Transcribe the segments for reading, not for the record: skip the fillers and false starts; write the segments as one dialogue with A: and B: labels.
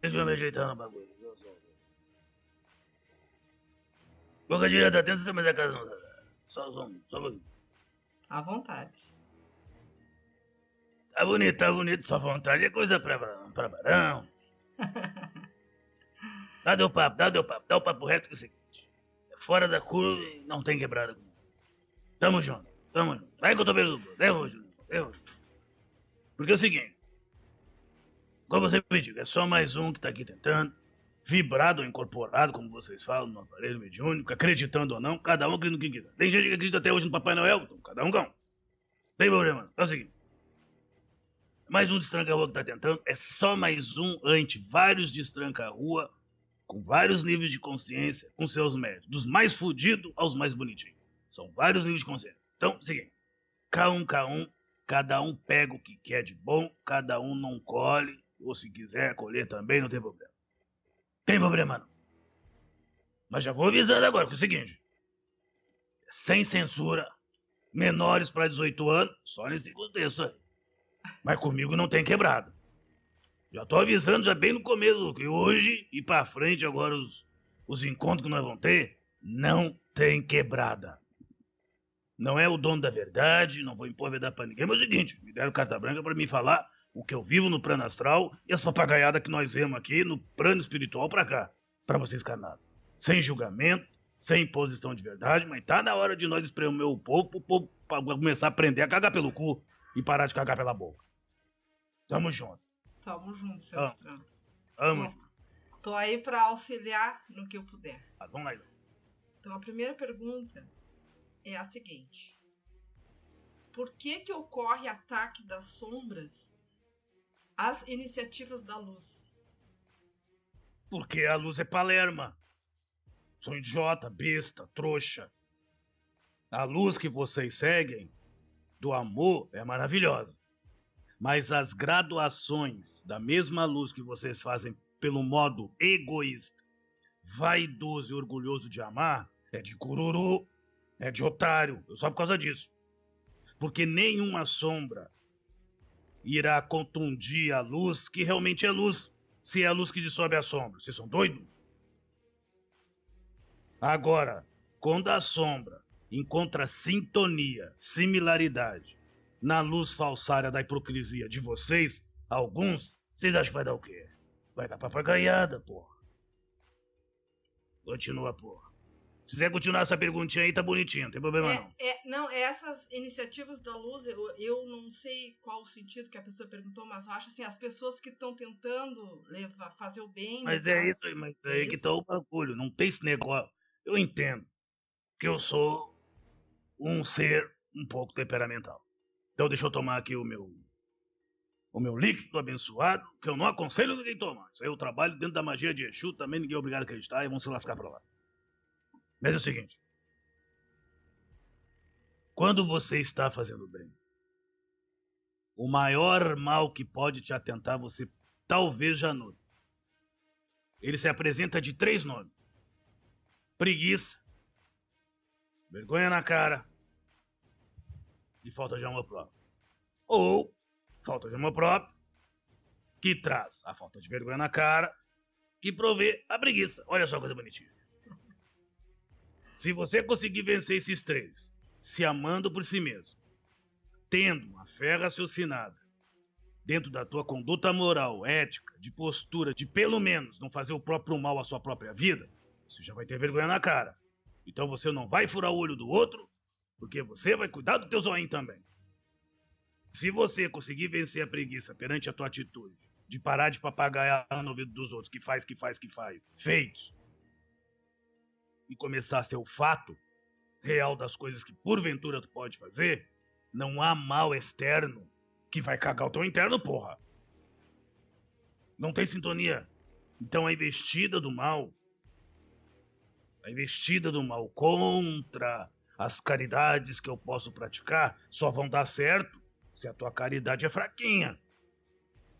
A: Deixa eu me ajeitar no bagulho. Boca direta, tenta mais a casa não. Só um pouquinho.
B: À vontade.
A: Tá bonito, sua vontade é coisa pra varão. Dá o papo reto que é o seguinte. Fora da curva e não tem quebrada. Tamo junto. Vai que eu tô pegando. Derrujo. Porque é o seguinte. Como você pediu, é só mais um que tá aqui tentando. Vibrado ou incorporado, como vocês falam, no aparelho mediúnico, acreditando ou não, cada um acredita no que quiser. Tem gente que acredita até hoje no Papai Noel, então cada um com um. Tem problema, é o seguinte. Mais um destranca-rua que tá tentando, é só mais um ante vários destranca-rua, com vários níveis de consciência, com seus méritos, dos mais fudidos aos mais bonitinhos. São vários níveis de consciência. Então, seguinte, K1, cada um pega o que quer de bom, cada um não colhe, ou se quiser colher também, não tem problema. Tem problema não. Mas já vou avisando agora, que é o seguinte, sem censura, menores para 18 anos, só nesse contexto aí. Mas comigo não tem quebrada. Já tô avisando já bem no começo, que hoje e pra frente agora os encontros que nós vamos ter, não tem quebrada. Não é o dono da verdade, não vou impor verdade pra ninguém, mas é o seguinte, me deram carta branca pra me falar o que eu vivo no plano astral e as papagaiadas que nós vemos aqui no plano espiritual pra cá, pra vocês canados. Sem julgamento, sem imposição de verdade, mas tá na hora de nós espremer o povo pra começar a aprender a cagar pelo cu e parar de cagar pela boca. Tamo junto.
B: Tamo junto, seu estranho.
A: Tamo junto.
B: Tô aí pra auxiliar no que eu puder.
A: Vamos lá, então.
B: Então a primeira pergunta é a seguinte. Por que ocorre ataque das sombras às iniciativas da luz?
A: Porque a luz é palerma. Sou idiota, besta, trouxa. A luz que vocês seguem do amor é maravilhosa. Mas as graduações da mesma luz que vocês fazem pelo modo egoísta, vaidoso e orgulhoso de amar, é de cururu, é de otário, só por causa disso. Porque nenhuma sombra irá contundir a luz que realmente é luz, se é a luz que dissolve a sombra. Vocês são doidos? Agora, quando a sombra encontra sintonia, similaridade na luz falsária da hipocrisia de vocês, alguns, vocês acham que vai dar o quê? Vai dar papagaiada, porra. Continua, porra. Se quiser continuar essa perguntinha aí, tá bonitinho, não tem problema não.
B: Não, essas iniciativas da luz, eu não sei qual o sentido que a pessoa perguntou, mas eu acho assim, as pessoas que estão tentando fazer o bem...
A: Mas é isso aí, que tá o bagulho, não tem esse negócio. Eu entendo que eu sou um ser um pouco temperamental. Então deixa eu tomar aqui o meu líquido abençoado, que eu não aconselho ninguém tomar. Isso aí eu trabalho dentro da magia de Exu, também ninguém é obrigado a acreditar e vão se lascar pra lá. Mas é o seguinte. Quando você está fazendo bem, o maior mal que pode te atentar, você talvez já note. Ele se apresenta de 3 nomes. Preguiça, vergonha na cara e falta de amor próprio. Ou falta de amor próprio, que traz a falta de vergonha na cara, que provê a preguiça. Olha só a coisa bonitinha. Se você conseguir vencer esses 3, se amando por si mesmo, tendo uma fé raciocinada, dentro da tua conduta moral, ética, de postura, de pelo menos não fazer o próprio mal à sua própria vida, você já vai ter vergonha na cara. Então você não vai furar o olho do outro, porque você vai cuidar do teu zoinho também. Se você conseguir vencer a preguiça perante a tua atitude, de parar de papagaiar no ouvido dos outros, que faz, feitos, e começar a ser o fato real das coisas que porventura tu pode fazer, não há mal externo que vai cagar o teu interno, porra. Não tem sintonia. Então a investida do mal contra as caridades que eu posso praticar só vão dar certo se a tua caridade é fraquinha.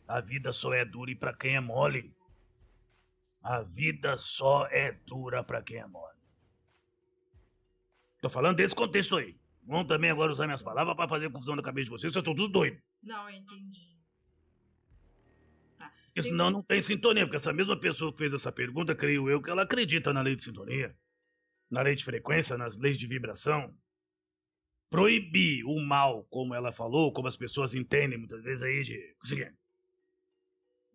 A: A vida só é dura pra quem é mole. A vida só é dura pra quem é mole. Tô falando desse contexto aí. Vão também agora usar minhas palavras pra fazer confusão na cabeça de vocês, eu tô tudo doido.
B: Não, eu entendi.
A: Porque senão não tem sintonia. Porque essa mesma pessoa que fez essa pergunta, creio eu, que ela acredita na lei de sintonia, na lei de frequência, nas leis de vibração. Proibir o mal, como ela falou, como as pessoas entendem muitas vezes aí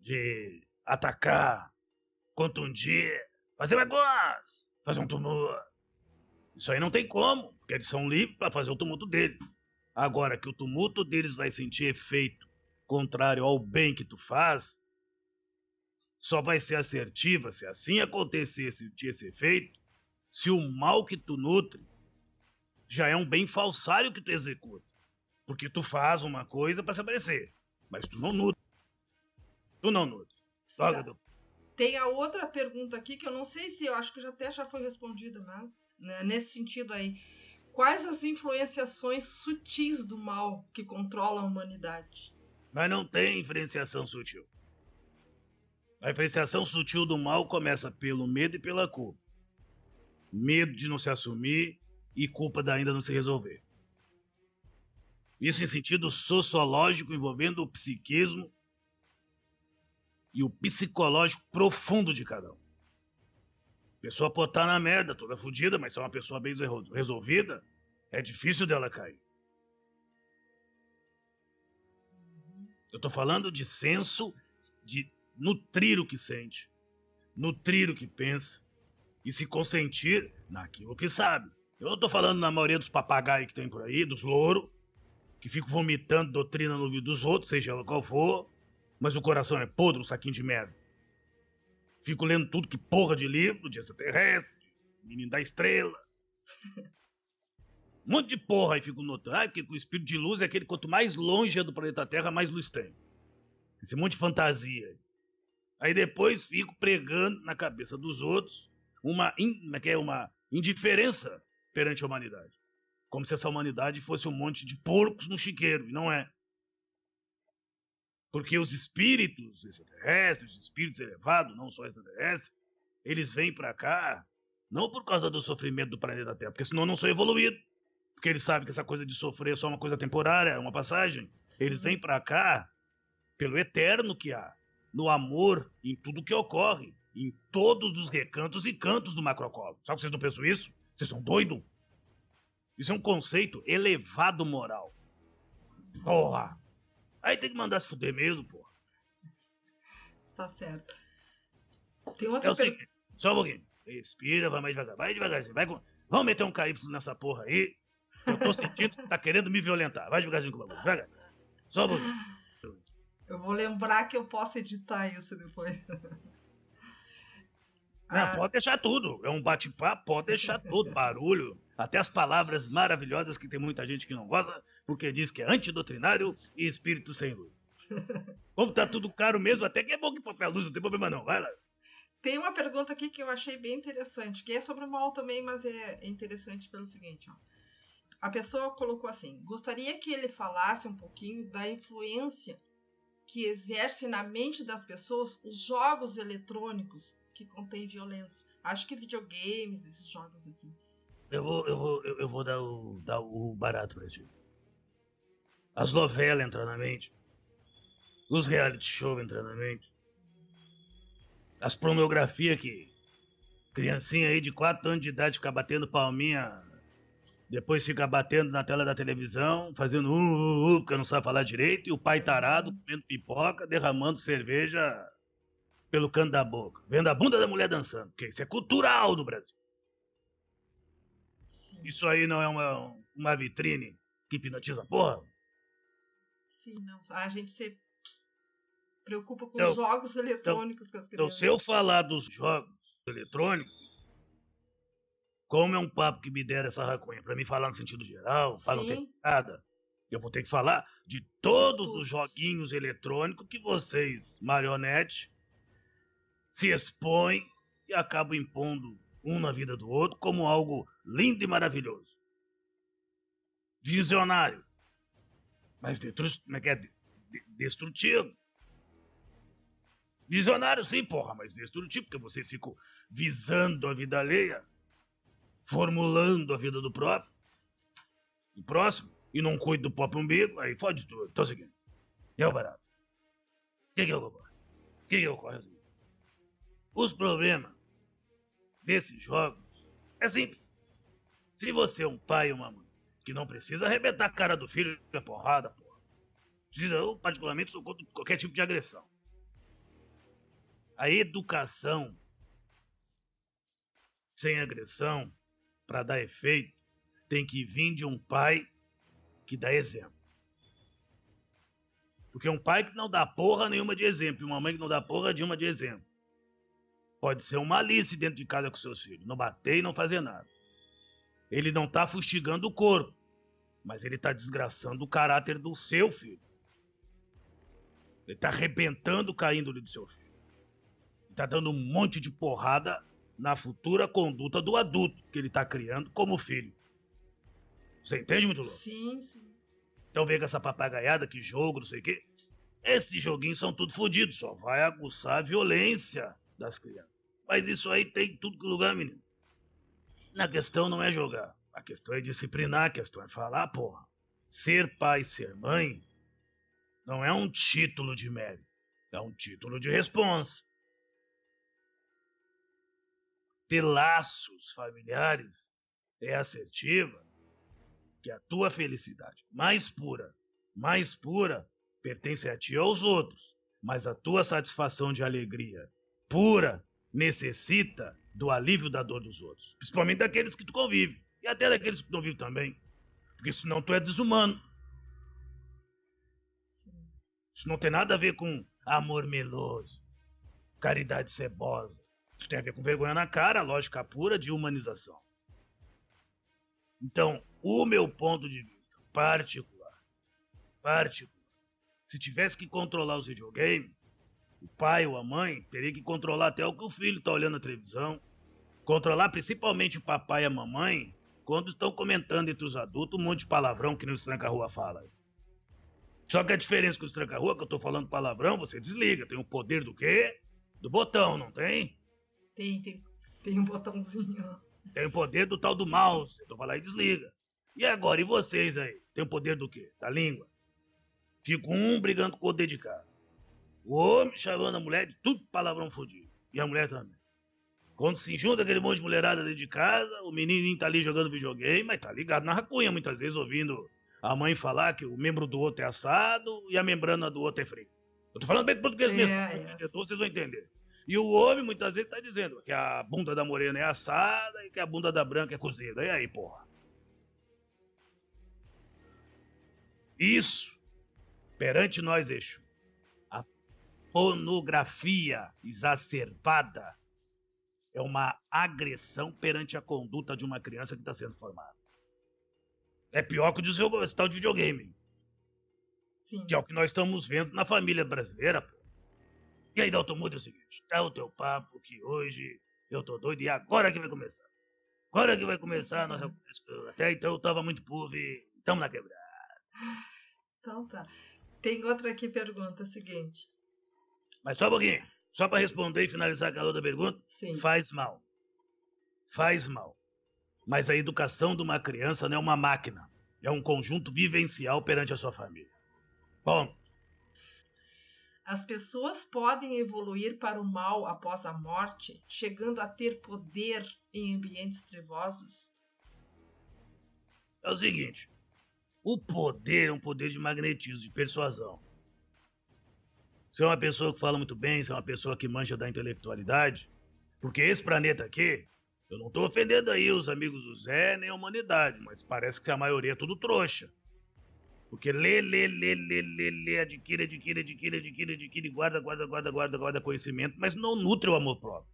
A: de atacar, contundir, fazer negócio, fazer um tumulto. Isso aí não tem como, porque eles são livres para fazer o tumulto deles. Agora, que o tumulto deles vai sentir efeito contrário ao bem que tu faz, só vai ser assertiva se assim acontecer, sentir esse efeito, se o mal que tu nutre já é um bem falsário que tu executa. Porque tu faz uma coisa para se aparecer, mas tu não nutre. Tu não nutre.
B: Tá. Tem a outra pergunta aqui que eu não sei se eu acho que já foi respondida, mas né, nesse sentido aí. Quais as influenciações sutis do mal que controlam a humanidade?
A: Mas não tem diferenciação sutil. A diferenciação sutil do mal começa pelo medo e pela culpa. Medo de não se assumir e culpa de ainda não se resolver. Isso em sentido sociológico, envolvendo o psiquismo e o psicológico profundo de cada um. A pessoa pode estar na merda, toda fodida, mas se é uma pessoa bem resolvida, é difícil dela cair. Eu tô falando de senso de nutrir o que sente, nutrir o que pensa e se consentir naquilo que sabe. Eu não tô falando na maioria dos papagaios que tem por aí, dos louros, que ficam vomitando doutrina no ouvido dos outros, seja ela qual for, mas o coração é podre, um saquinho de merda. Fico lendo tudo que porra de livro, de extraterrestre, menino da estrela. Um monte de porra aí fico notando. Ah, porque o espírito de luz é aquele quanto mais longe é do planeta Terra, mais luz tem. Esse monte de fantasia. Aí depois fico pregando na cabeça dos outros uma indiferença perante a humanidade. Como se essa humanidade fosse um monte de porcos no chiqueiro, e não é. Porque os espíritos extraterrestres, os espíritos elevados, não só extraterrestres, eles vêm pra cá não por causa do sofrimento do planeta Terra, porque senão não sou evoluído. Porque eles sabem que essa coisa de sofrer é só uma coisa temporária, é uma passagem. Eles vêm pra cá pelo eterno que há, no amor, em tudo que ocorre, em todos os recantos e cantos do macrocosmo. Sabe que vocês não pensam isso? Vocês são doidos? Isso é um conceito elevado moral. Porra! Aí tem que mandar se fuder mesmo, porra.
B: Tá certo. Tem outra pergunta.
A: Só um pouquinho. Respira, vai mais devagar. Vai devagarzinho. Vamos meter um KY nessa porra aí. Eu tô sentindo que tá querendo me violentar. Vai devagarzinho com o bagulho. Devagar. Só um pouquinho.
B: Eu vou lembrar que eu posso editar isso depois.
A: Não, pode deixar tudo. É um bate-papo, pode deixar tudo. Barulho. Até as palavras maravilhosas que tem muita gente que não gosta, porque diz que é antidoutrinário e espírito sem luz. Como tá tudo caro mesmo, até que é bom que papel luz, não tem problema não. Vai lá.
B: Tem uma pergunta aqui que eu achei bem interessante, que é sobre o mal também, mas é interessante pelo seguinte, ó. A pessoa colocou assim: gostaria que ele falasse um pouquinho da influência que exerce na mente das pessoas os jogos eletrônicos que contêm violência. Acho que videogames, esses jogos assim.
A: Eu vou dar o barato pra ti. As novelas entram na mente. Os reality show entram na mente. As pornografias que criancinha aí de 4 anos de idade fica batendo palminha, depois fica batendo na tela da televisão, fazendo porque não sabe falar direito, e o pai tarado comendo pipoca, derramando cerveja pelo canto da boca, vendo a bunda da mulher dançando, porque isso é cultural no Brasil.
B: Sim.
A: Isso aí não é uma vitrine que hipnotiza a porra?
B: Sim, não. A gente se preocupa com os jogos eletrônicos com as crianças.
A: Então, se eu falar dos jogos eletrônicos, como é um papo que me deram essa raconha, pra mim falar no sentido geral, para não ter nada, eu vou ter que falar de todos os joguinhos eletrônicos que vocês, marionete, se expõem e acabam impondo um na vida do outro como algo lindo e maravilhoso. Visionário. Mas destrutivo. Visionário sim, porra, mas destrutivo, porque vocês ficam visando a vida alheia, formulando a vida do próximo, e não cuida do próprio umbigo, aí fode tudo. Então é o seguinte, é o barato. O que é o barato? O que ocorre? Os problemas desses jogos é simples. Se você é um pai ou uma mãe que não precisa arrebentar a cara do filho da porrada, porra. Eu, particularmente, sou contra qualquer tipo de agressão. A educação sem agressão, para dar efeito, tem que vir de um pai que dá exemplo. Porque um pai que não dá porra nenhuma de exemplo e uma mãe que não dá porra nenhuma de exemplo pode ser um malícia dentro de casa com seus filhos, não bater e não fazer nada. Ele não tá fustigando o corpo, mas ele tá desgraçando o caráter do seu filho. Ele tá arrebentando a índole do seu filho. Ele tá dando um monte de porrada na futura conduta do adulto que ele tá criando como filho. Você entende, muito louco?
B: Sim, sim.
A: Então vem com essa papagaiada, que jogo, não sei o quê. Esses joguinhos são tudo fodidos, só vai aguçar a violência das crianças. Mas isso aí tem tudo que lugar, menino. A questão não é jogar, a questão é disciplinar, a questão é falar, porra. Ser pai, ser mãe, não é um título de mérito, é um título de responsa. Ter laços familiares é assertiva, que a tua felicidade mais pura, pertence a ti e aos outros, mas a tua satisfação de alegria pura necessita do alívio da dor dos outros, principalmente daqueles que tu convive, e até daqueles que tu não vive também, porque senão tu é desumano.
B: Sim.
A: Isso não tem nada a ver com amor meloso, caridade cebosa. Isso tem a ver com vergonha na cara, lógica pura de humanização. Então, o meu ponto de vista particular, se tivesse que controlar os videogames, o pai ou a mãe teria que controlar até o que o filho está olhando na televisão, controlar principalmente o papai e a mamãe quando estão comentando entre os adultos um monte de palavrão que no Tranca-Rua fala. Só que a diferença com o Tranca-Rua, que eu tô falando palavrão, você desliga. Tem o poder do quê? Do botão, não tem?
B: Tem um botãozinho.
A: Tem o poder do tal do mouse. Então vai lá e desliga. E agora, e vocês aí? Tem o poder do quê? Da língua. Fica um brigando com o outro dedicado. O homem chamando a mulher de tudo palavrão fodido. E a mulher também. Quando se junta aquele monte de mulherada dentro de casa, o menininho tá ali jogando videogame, mas tá ligado na racunha, muitas vezes ouvindo a mãe falar que o membro do outro é assado e a membrana do outro é fria. Eu tô falando bem português mesmo, então vocês vão entender. E o homem muitas vezes tá dizendo que a bunda da morena é assada e que a bunda da branca é cozida. E aí, porra? Isso, perante nós, Exu, a pornografia exacerbada é uma agressão perante a conduta de uma criança que está sendo formada. É pior que o tal de videogame.
B: Sim.
A: Que é o que nós estamos vendo na família brasileira, pô. E aí, Dalton Muda, é o seguinte, tá o teu papo que hoje eu tô doido e agora que vai começar. Agora que vai começar a nossa... Até então eu tava muito puve, tamo na quebrada.
B: Então tá. Tem outra aqui pergunta, seguinte.
A: Mas só um pouquinho, só pra responder e finalizar aquela outra pergunta.
B: Sim.
A: Faz mal. Faz mal. Mas a educação de uma criança não é uma máquina. É um conjunto vivencial perante a sua família. Bom.
B: As pessoas podem evoluir para o mal após a morte, chegando a ter poder em ambientes trevosos?
A: É o seguinte. O poder é um poder de magnetismo, de persuasão. Você é uma pessoa que fala muito bem, você é uma pessoa que manja da intelectualidade. Porque esse planeta aqui, eu não tô ofendendo aí os amigos do Zé, nem a humanidade, mas parece que a maioria é tudo trouxa. Porque lê, adquire, guarda conhecimento, mas não nutre o amor próprio.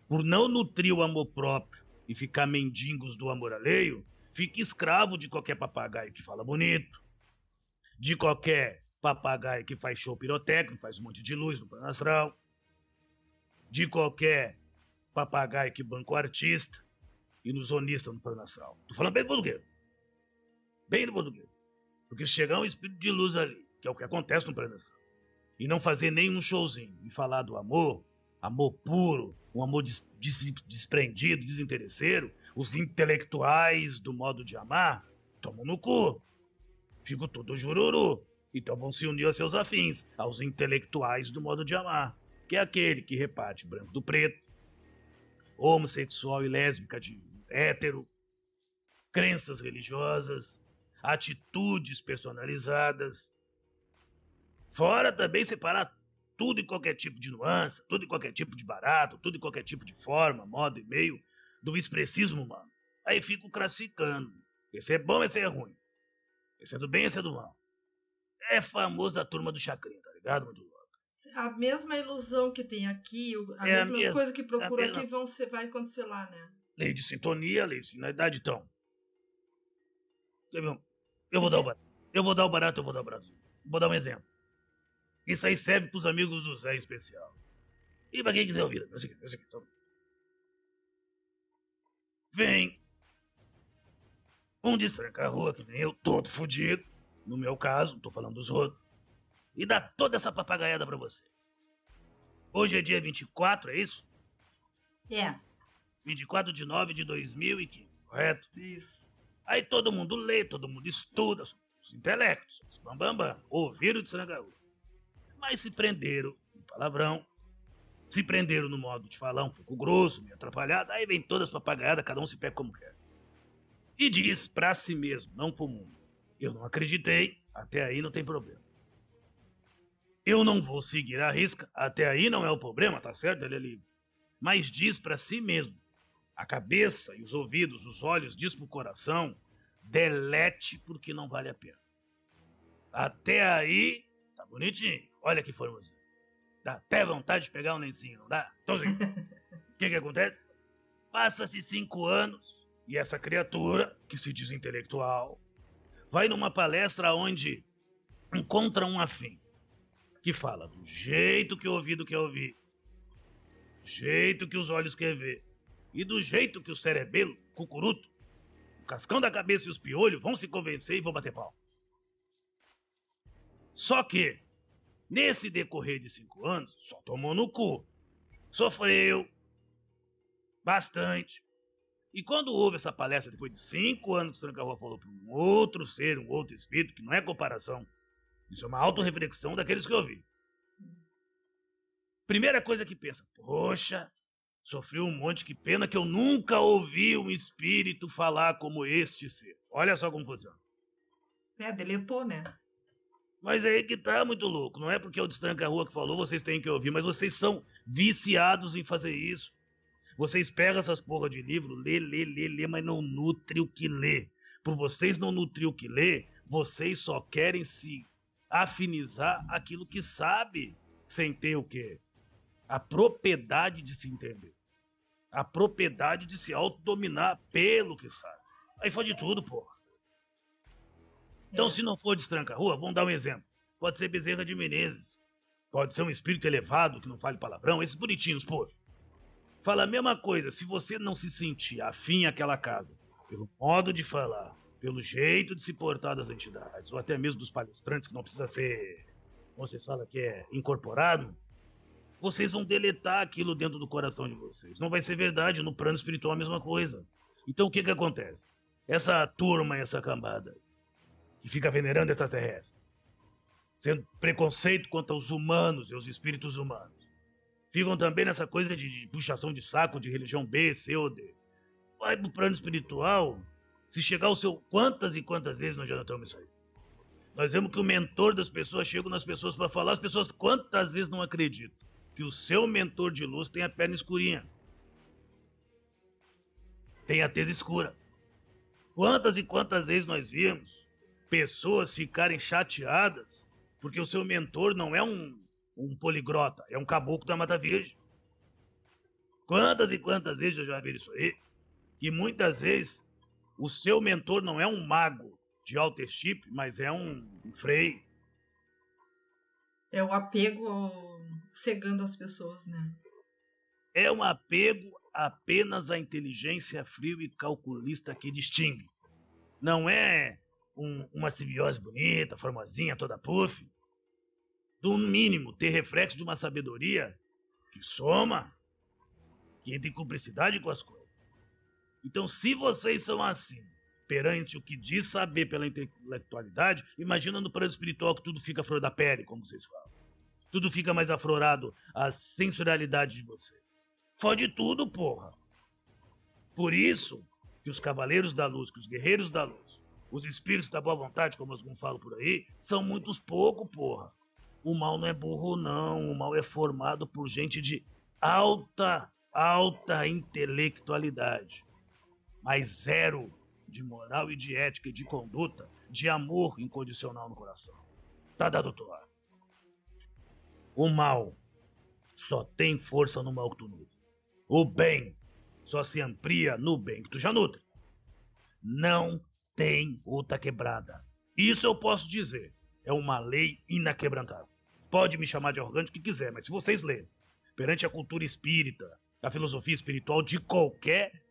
A: Por não nutrir o amor próprio e ficar mendigos do amor alheio, fica escravo de qualquer papagaio que fala bonito, de qualquer papagaio que faz show pirotécnico, faz um monte de luz no plano astral, de qualquer papagaio que banca o artista e ilusionista no plano astral. Tô falando bem no português. Bem no português. Porque se chegar um espírito de luz ali, que é o que acontece no plano astral, e não fazer nenhum showzinho e falar do amor, amor puro, um amor desprendido, desinteresseiro, os intelectuais do modo de amar tomam no cu. Fico todo jururu. Então vão se unir aos seus afins, aos intelectuais do modo de amar, que é aquele que reparte branco do preto, homossexual e lésbica de hétero, crenças religiosas, atitudes personalizadas. Fora também separar tudo e qualquer tipo de nuance, tudo e qualquer tipo de barato, tudo e qualquer tipo de forma, modo e meio do expressismo humano. Aí fico classificando. Esse é bom, esse é ruim. Esse é do bem, esse é do mal. É famosa a turma do Chacrinha, tá ligado, meu louco?
B: A mesma ilusão que tem aqui, a
A: É a
B: mesma
A: mesma,
B: coisa que
A: é a
B: procura
A: mesma.
B: aqui vai acontecer lá, né?
A: Lei de sintonia, lei de sinalidade, então. Quer ver? Eu
B: Se
A: vou dar o
B: fi-
A: barato. Eu vou dar o barato, eu vou dar o barato. Vou dar um exemplo. Isso aí serve pros amigos do Zé em especial. E pra quem quiser ouvir. É o seguinte, então. Vem um destranca a rua, que nem eu, todo fudido. No meu caso, não tô falando dos outros. E dá toda essa papagaiada pra você. Hoje é dia 24, é isso?
B: É,
A: 24 de 9 de 2015, correto?
B: isso.
A: Aí todo mundo lê, todo mundo estuda, os intelectos, os bambambam, ouviram de Sanagaú. Mas se prenderam no palavrão, se prenderam no modo de falar um pouco grosso, meio atrapalhado, aí vem todas as papagaiadas, cada um se pega como quer. E diz pra si mesmo, não pro mundo. Eu não acreditei, até aí não tem problema. Eu não vou seguir a risca, até aí não é o problema, tá certo? Ele é livre. Mas diz pra si mesmo. A cabeça e os ouvidos, os olhos, diz pro coração, delete porque não vale a pena. Até aí, tá bonitinho. Olha que formosinho. Dá até vontade de pegar um lencinho, não dá? Então, assim, o que acontece? Passa-se 5 anos e essa criatura, que se diz intelectual, vai numa palestra onde encontra um afim, que fala do jeito que o ouvido quer ouvir, do jeito que os olhos querem ver, e do jeito que o cerebelo, cucuruto, o cascão da cabeça e os piolhos vão se convencer e vão bater pau. Só que, nesse decorrer de 5 anos, só tomou no cu. Sofreu bastante. E quando houve essa palestra, depois de 5 anos que o Tranca-Rua falou para um outro ser, um outro espírito, que não é comparação, isso é uma autorreflexão daqueles que eu ouvi. Primeira coisa que pensa, poxa, sofri um monte, que pena que eu nunca ouvi um espírito falar como este ser. Olha só como funciona.
B: É, deletou, né?
A: Mas é aí que tá, muito louco. Não é porque é o Destranca-Rua que falou, vocês têm que ouvir, mas vocês são viciados em fazer isso. Vocês pegam essas porra de livro, lê, mas não nutre o que lê. Por vocês não nutrir o que lê, vocês só querem se afinizar aquilo que sabe, sem ter o quê? A propriedade de se entender. A propriedade de se autodominar pelo que sabe. Aí foi de tudo, porra. Então, se não for Destranca-Rua, vamos dar um exemplo. Pode ser Bezerra de Menezes. Pode ser um espírito elevado que não fale palavrão. Esses bonitinhos, pô. Fala a mesma coisa. Se você não se sentir afim àquela casa, pelo modo de falar, pelo jeito de se portar das entidades, ou até mesmo dos palestrantes, que não precisa ser, como vocês falam que é incorporado, vocês vão deletar aquilo dentro do coração de vocês. Não vai ser verdade. No plano espiritual a mesma coisa. Então o que acontece? Essa turma, essa cambada que fica venerando extraterrestres, sendo preconceito contra os humanos e os espíritos humanos, ficam também nessa coisa de puxação de saco de religião B, C ou D. Vai pro plano espiritual, se chegar ao seu... Quantas e quantas vezes nós já notamos isso aí? Nós vemos que o mentor das pessoas chega nas pessoas para falar, as pessoas quantas vezes não acreditam que o seu mentor de luz tem a perna escurinha, tem a tesa escura. Quantas e quantas vezes nós vimos pessoas ficarem chateadas porque o seu mentor não é um poligrota, é um caboclo da Mata Virgem. Quantas e quantas vezes eu já vi isso aí? Que muitas vezes o seu mentor não é um mago de alto estirpe, mas é um frei.
B: É o apego cegando as pessoas, né?
A: É um apego apenas à inteligência frio e calculista que distingue. Não é uma simbiose bonita, formosinha, toda puff. Do mínimo, ter reflexo de uma sabedoria que soma, que entra em cumplicidade com as coisas. Então, se vocês são assim, perante o que diz saber pela intelectualidade, imagina no plano espiritual que tudo fica à flor da pele, como vocês falam. Tudo fica mais aflorado, a sensorialidade de você. Fode tudo, porra. Por isso que os cavaleiros da luz, que os guerreiros da luz, os espíritos da boa vontade, como alguns falam por aí, são muitos poucos, porra. O mal não é burro, não. O mal é formado por gente de alta intelectualidade. Mas zero de moral e de ética e de conduta, de amor incondicional no coração. Tá dado, doutor? O mal só tem força no mal que tu nutre. O bem só se amplia no bem que tu já nutre. Não tem outra quebrada. Isso eu posso dizer. É uma lei inaquebrantável. Pode me chamar de arrogante o que quiser, mas se vocês lerem perante a cultura espírita, a filosofia espiritual de qualquer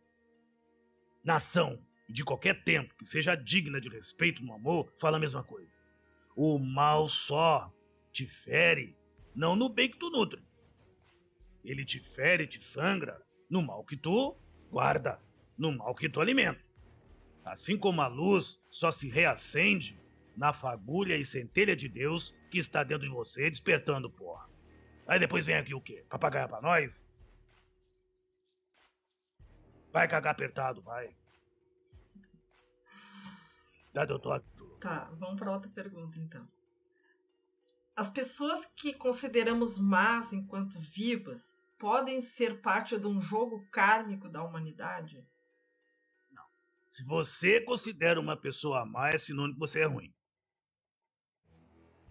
A: nação, de qualquer tempo, que seja digna de respeito no amor, fala a mesma coisa. O mal só te fere, não no bem que tu nutre. Ele te fere, te sangra, no mal que tu guarda, no mal que tu alimenta. Assim como a luz só se reacende na fagulha e centelha de Deus que está dentro de você, despertando, porra. Aí depois vem aqui o quê? Papagaia pra nós? Vai cagar apertado, vai. Dá, doutor.
B: Tá, vamos para outra pergunta, então. As pessoas que consideramos más enquanto vivas podem ser parte de um jogo kármico da humanidade?
A: Não. Se você considera uma pessoa má, é sinônimo que você é ruim.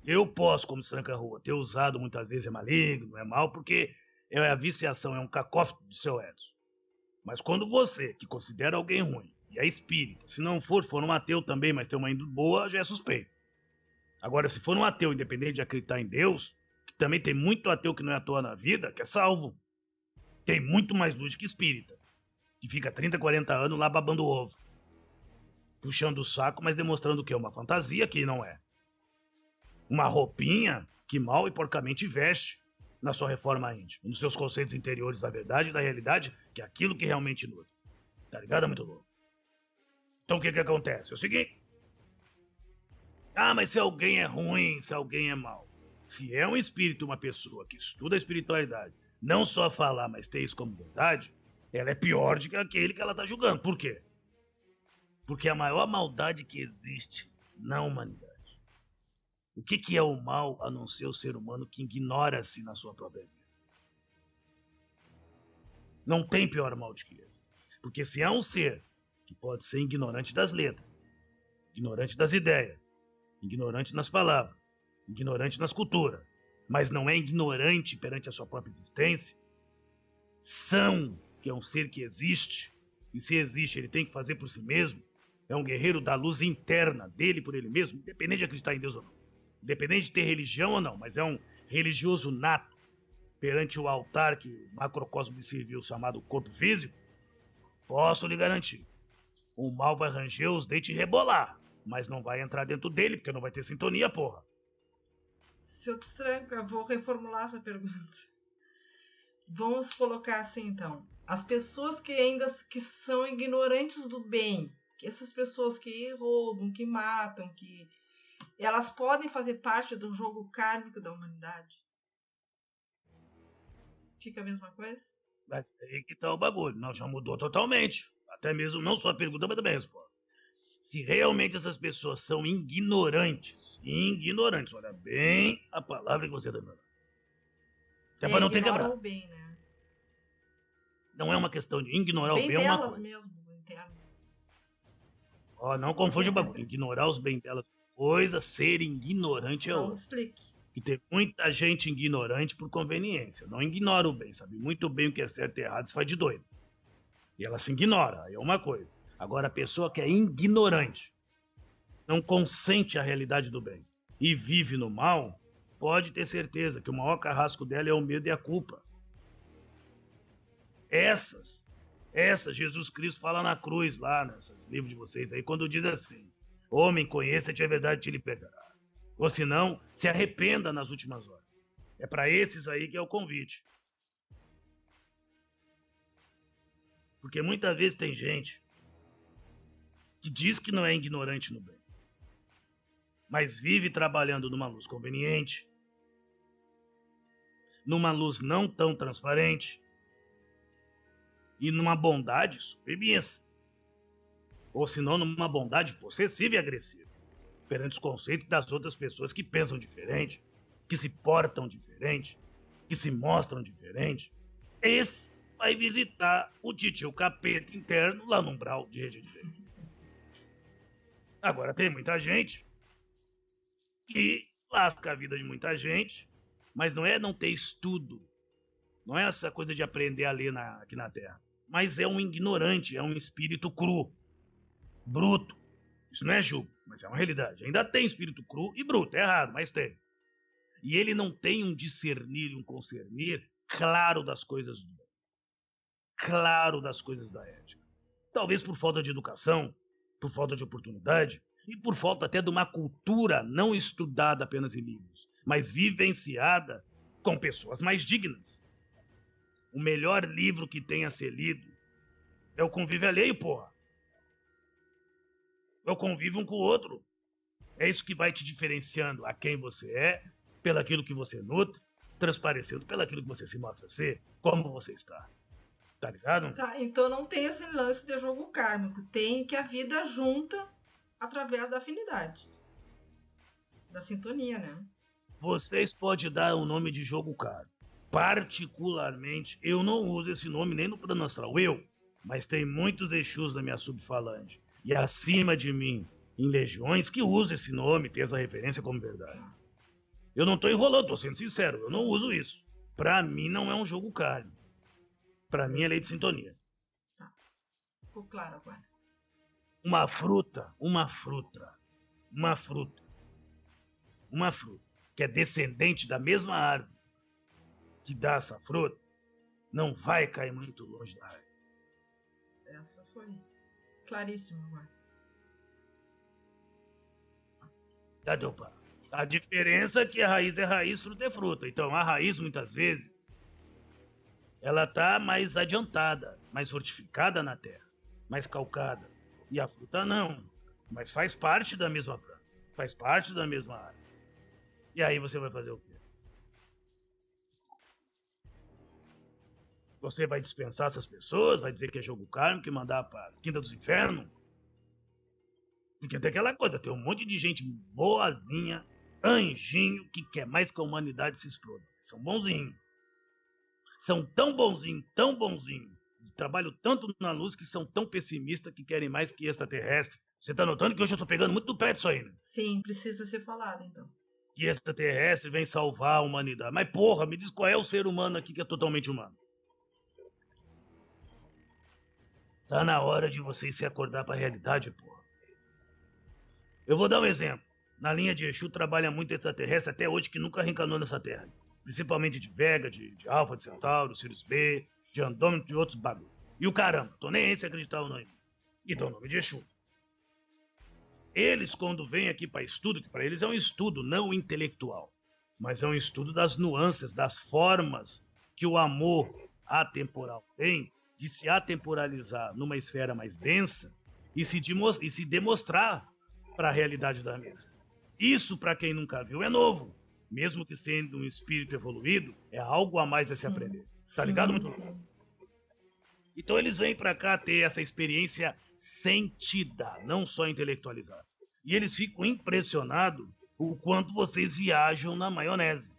A: Eu posso, como tranca-rua, ter usado muitas vezes é maligno, é mal, porque é a viciação, é um cacófato de seu Edson. Mas quando você, que considera alguém ruim, e é espírita, se não for um ateu também, mas tem uma índole boa, já é suspeito. Agora, se for um ateu, independente de acreditar em Deus, que também tem muito ateu que não é à toa na vida, que é salvo. Tem muito mais luz que espírita, que fica 30, 40 anos lá babando ovo. Puxando o saco, mas demonstrando o quê? Uma fantasia que não é. Uma roupinha que mal e porcamente veste na sua reforma íntima, nos seus conceitos interiores da verdade e da realidade, que é aquilo que realmente nutre. Tá ligado? É muito louco. Então o que acontece? É o seguinte. Ah, mas se alguém é ruim, se alguém é mau. Se é um espírito, uma pessoa que estuda a espiritualidade, não só falar, mas ter isso como verdade, ela é pior do que aquele que ela tá julgando. Por quê? Porque a maior maldade que existe na humanidade. O que é o mal a não ser o ser humano que ignora-se na sua própria vida? Não tem pior mal do que esse. Porque se há um ser que pode ser ignorante das letras, ignorante das ideias, ignorante nas palavras, ignorante nas culturas, mas não é ignorante perante a sua própria existência, que é um ser que existe, e se existe ele tem que fazer por si mesmo, é um guerreiro da luz interna dele por ele mesmo, independente de acreditar em Deus ou não. Independente de ter religião ou não, mas é um religioso nato perante o altar que o macrocosmo lhe serviu, chamado corpo físico, posso lhe garantir. O mal vai ranger os dentes e rebolar, mas não vai entrar dentro dele, porque não vai ter sintonia, porra.
B: Seu Tranca, vou reformular essa pergunta. Vamos colocar assim, então. As pessoas que ainda que são ignorantes do bem, essas pessoas que roubam, que matam, que elas podem fazer parte do jogo kármico da humanidade? Fica a mesma coisa?
A: Mas aí que tá o bagulho. Não, já mudou totalmente. Até mesmo, não só a pergunta, mas também a resposta. Se realmente essas pessoas são ignorantes, olha bem a palavra que você está dando. Até para não ter quebrado.
B: O bem, né?
A: Não é uma questão de ignorar o bem
B: delas
A: é uma coisa.
B: Mesmo, interno.
A: Ó, não confunde o bagulho. Ignorar os bens delas é coisa, ser ignorante é outra.
B: Explique.
A: E tem muita gente ignorante por conveniência. Não ignora o bem, sabe muito bem o que é certo e errado, se faz de doido. E ela se ignora, aí é uma coisa. Agora a pessoa que é ignorante, não consente a realidade do bem e vive no mal, pode ter certeza que o maior carrasco dela é o medo e a culpa. Essas Jesus Cristo fala na cruz lá, nesses livros de vocês aí, quando diz assim: homem, conheça-te, a verdade te libertará. Ou se não, se arrependa nas últimas horas. É para esses aí que é o convite. Porque muitas vezes tem gente que diz que não é ignorante no bem, mas vive trabalhando numa luz conveniente, numa luz não tão transparente e numa bondade submissa, ou senão numa bondade possessiva e agressiva, perante os conceitos das outras pessoas que pensam diferente, que se portam diferente, que se mostram diferente. Esse vai visitar o titio capeta interno lá no umbral de rede de Deus. Agora tem muita gente que lasca a vida de muita gente, mas não é não ter estudo, não é essa coisa de aprender a ler aqui na Terra, mas é um ignorante, é um espírito cru, bruto. Isso não é julgo, mas é uma realidade. Ainda tem espírito cru e bruto, é errado, mas tem. E ele não tem um discernir e um concernir claro das coisas do bem, claro das coisas da ética. Talvez por falta de educação, por falta de oportunidade e por falta até de uma cultura não estudada apenas em livros, mas vivenciada com pessoas mais dignas. O melhor livro que tem a ser lido é o convívio alheio, porra. É o convívio um com o outro. É isso que vai te diferenciando a quem você é, pelaquilo que você nutre, transparecendo pelaquilo que você se mostra ser, como você está. Tá ligado?
B: Tá, então não tem esse lance de jogo kármico. Tem que a vida junta através da afinidade. Da sintonia, né?
A: Vocês podem dar o nome de jogo caro. Particularmente, eu não uso esse nome nem no plano astral. Mas tem muitos Exus na minha subfalange. E acima de mim, em legiões, que usam esse nome, tem essa referência como verdade. Eu não tô enrolando, tô sendo sincero. Eu não uso isso. Pra mim não é um jogo caro. Pra mim é lei de sintonia.
B: Tá. Ficou claro agora.
A: Uma fruta que é descendente da mesma árvore que dá essa fruta, não vai cair muito longe da árvore.
B: Essa foi claríssima agora.
A: Tá, deu para. A diferença é que a raiz é raiz, fruta é fruta. Então a raiz, muitas vezes, ela tá mais adiantada, mais fortificada na terra, mais calcada. E a fruta não, mas faz parte da mesma planta, faz parte da mesma árvore. E aí você vai fazer o quê? Você vai dispensar essas pessoas, vai dizer que é jogo kármico e mandar pra quinta dos infernos? Porque tem aquela coisa, tem um monte de gente boazinha, anjinho, que quer mais que a humanidade se exploda. São bonzinhos. São tão bonzinhos, trabalham tanto na luz que são tão pessimistas que querem mais que extraterrestre. Você tá notando que hoje eu tô pegando muito do pé disso aí, né?
B: Sim, precisa ser falado, então.
A: Que extraterrestre vem salvar a humanidade. Mas porra, me diz qual é o ser humano aqui que é totalmente humano. Tá na hora de vocês se acordar pra realidade, porra. Eu vou dar um exemplo. Na linha de Exu trabalha muito extraterrestre até hoje que nunca reencarnou nessa terra. Principalmente de Vega, de Alfa, de Centauro, Sirius B, de Andômeda e outros bagulho. E o caramba, tô nem aí se acreditar ou não. E dá o nome de Exu. Eles, quando vêm aqui para estudo, que para eles é um estudo não intelectual, mas é um estudo das nuances, das formas que o amor atemporal tem de se atemporalizar numa esfera mais densa e se demonstrar para a realidade da mesma. Isso, para quem nunca viu, é novo. Mesmo que sendo um espírito evoluído, é algo a mais a se aprender. Tá ligado, muito bom? Então eles vêm para cá ter essa experiência sentida, não só intelectualizada. E eles ficam impressionados o quanto vocês viajam na maionese.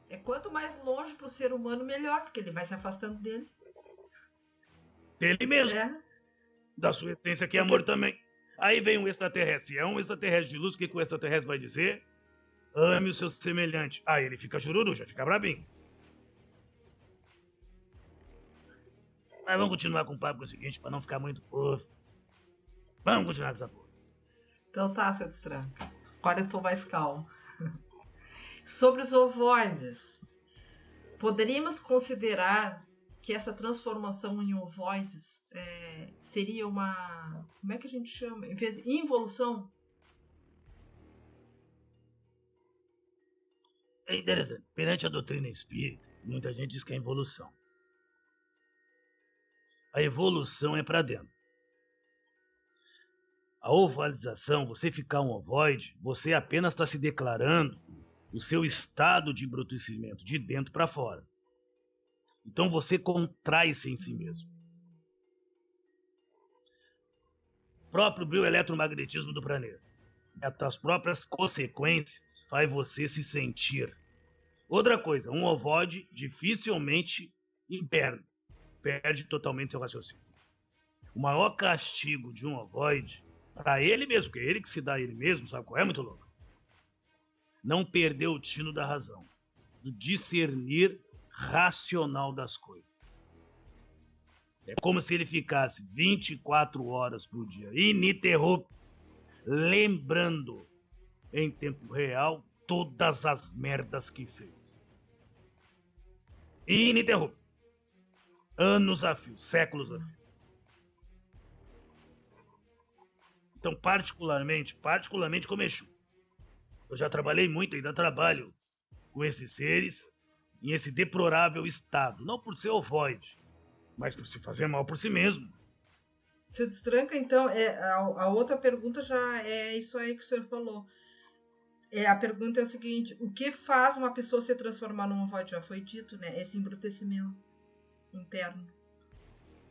B: É quanto mais longe pro ser humano, melhor, porque ele vai se afastando dele.
A: Dele mesmo.
B: É.
A: Da sua essência, que é amor também. Aí vem um extraterrestre. É um extraterrestre de luz. O que o extraterrestre vai dizer? Ame o seu semelhante. Aí ele fica jururu, já fica brabinho. Mas vamos continuar com o papo, é o seguinte, para não ficar muito porra. Vamos continuar com essa porra.
B: Então tá, seu destranca. Agora eu tô mais calmo. Sobre os ovoides. Poderíamos considerar que essa transformação em ovoides seria uma... Como é que a gente chama? Involução?
A: É interessante. Perante a doutrina espírita, muita gente diz que é involução. A evolução é para dentro. A ovalização, você ficar um ovoide, você apenas está se declarando o seu estado de embrutecimento, de dentro para fora. Então você contrai-se em si mesmo. O próprio bioeletromagnetismo do planeta, as próprias consequências, faz você se sentir. Outra coisa, um ovoide dificilmente hiberna, perde totalmente seu raciocínio. O maior castigo de um ovoide, para ele mesmo, porque é ele que se dá a ele mesmo, sabe qual é? Muito louco. Não perder o tino da razão, do discernir racional das coisas. É como se ele ficasse 24 horas por dia, ininterrupto, lembrando em tempo real todas as merdas que fez. Ininterrupto. Anos a fio, séculos a fio. Então, particularmente como Exu, eu já trabalhei muito, ainda trabalho com esses seres em esse deplorável estado. Não por ser ovoide, mas por se fazer mal por si mesmo.
B: Seu Destranca, então, a outra pergunta já é isso aí que o senhor falou. A pergunta é o seguinte: o que faz uma pessoa se transformar num ovoide? Já foi dito, né? Esse embrutecimento interno.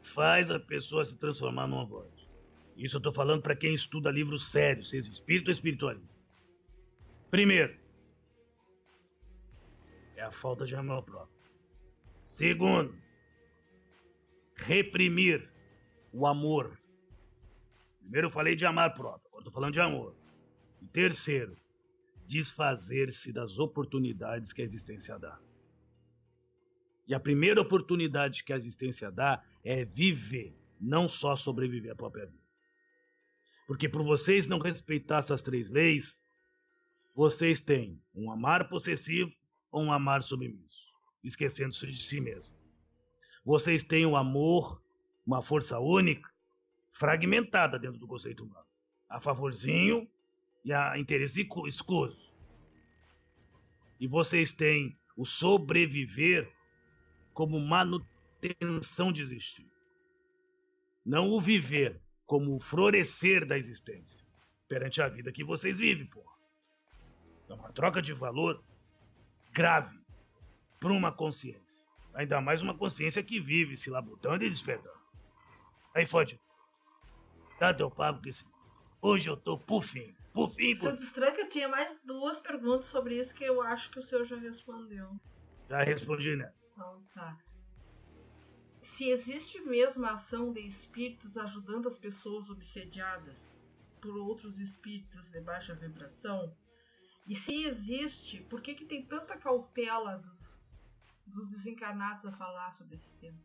A: Faz a pessoa se transformar num ovoide. Isso eu estou falando para quem estuda livros sérios, seja espírito ou espiritualista. Primeiro, é a falta de amor próprio. Segundo, reprimir o amor. Primeiro eu falei de amar próprio, agora estou falando de amor. E terceiro, desfazer-se das oportunidades que a existência dá. E a primeira oportunidade que a existência dá é viver, não só sobreviver à própria vida. Porque por vocês não respeitar essas 3 leis, vocês têm um amar possessivo ou um amar submisso, esquecendo-se de si mesmo. Vocês têm um amor, uma força única, fragmentada dentro do conceito humano. A favorzinho e a interesse excluso. E vocês têm o sobreviver como manutenção de existir. Não o viver como o florescer da existência perante a vida que vocês vivem, porra. É uma troca de valor grave para uma consciência. Ainda mais uma consciência que vive se labutando e despertando. Aí fode. Tá teu papo que hoje eu tô por fim.
B: Seu Destranca, tinha mais 2 perguntas sobre isso que eu acho que o senhor já respondeu.
A: Já respondi, né?
B: Então tá. Se existe mesmo a ação de espíritos ajudando as pessoas obsediadas por outros espíritos de baixa vibração, e se existe, por que tem tanta cautela dos desencarnados a falar sobre esse tema?